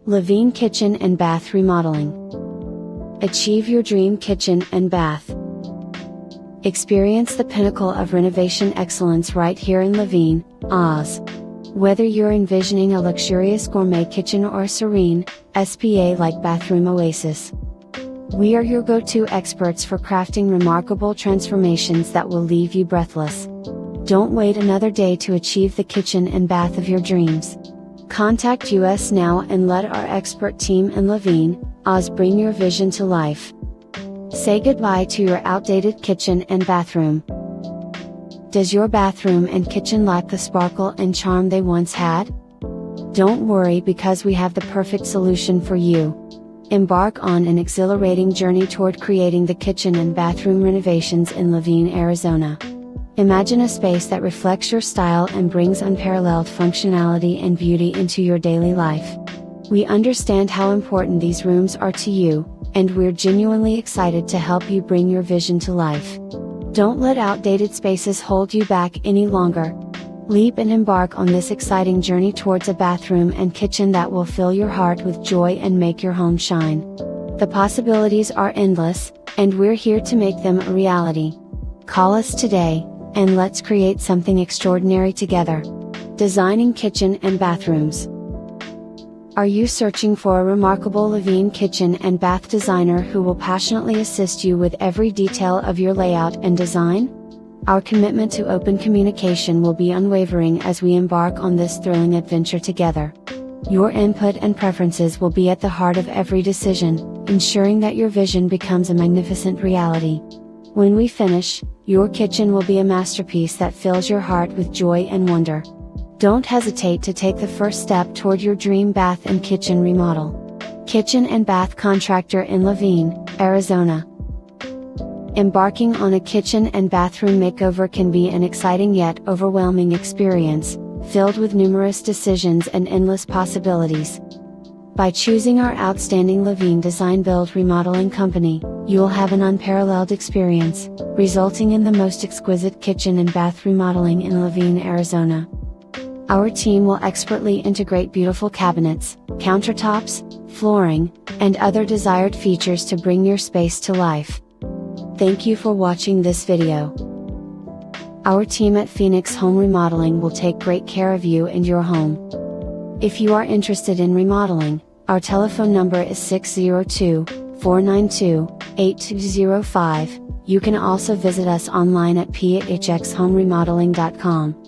Laveen Kitchen and Bath Remodeling. Achieve your dream kitchen and bath. Experience the pinnacle of renovation excellence right here in Laveen, Oz. Whether you're envisioning a luxurious gourmet kitchen or a serene, spa-like bathroom oasis, we are your go-to experts for crafting remarkable transformations that will leave you breathless. Don't wait another day to achieve the kitchen and bath of your dreams. Contact us now and let our expert team in Laveen, Oz bring your vision to life. Say goodbye to your outdated kitchen and bathroom. Does your bathroom and kitchen lack the sparkle and charm they once had? Don't worry, because we have the perfect solution for you. Embark on an exhilarating journey toward creating the kitchen and bathroom renovations in Laveen, Arizona. Imagine a space that reflects your style and brings unparalleled functionality and beauty into your daily life. We understand how important these rooms are to you, and we're genuinely excited to help you bring your vision to life. Don't let outdated spaces hold you back any longer. Leap and embark on this exciting journey towards a bathroom and kitchen that will fill your heart with joy and make your home shine. The possibilities are endless, and we're here to make them a reality. Call us today, and let's create something extraordinary together. Designing kitchen and bathrooms. Are you searching for a remarkable Laveen kitchen and bath designer who will passionately assist you with every detail of your layout and design? Our commitment to open communication will be unwavering as we embark on this thrilling adventure together. Your input and preferences will be at the heart of every decision, ensuring that your vision becomes a magnificent reality. When we finish, your kitchen will be a masterpiece that fills your heart with joy and wonder. Don't hesitate to take the first step toward your dream bath and kitchen remodel. Kitchen and bath contractor in Laveen, Arizona. Embarking on a kitchen and bathroom makeover can be an exciting yet overwhelming experience, filled with numerous decisions and endless possibilities. By choosing our outstanding Laveen Design Build Remodeling Company, you'll have an unparalleled experience, resulting in the most exquisite kitchen and bath remodeling in Laveen, Arizona. Our team will expertly integrate beautiful cabinets, countertops, flooring, and other desired features to bring your space to life. Thank you for watching this video. Our team at Phoenix Home Remodeling will take great care of you and your home. If you are interested in remodeling, our telephone number is 602-492-8205. You can also visit us online at phxhomeremodeling.com.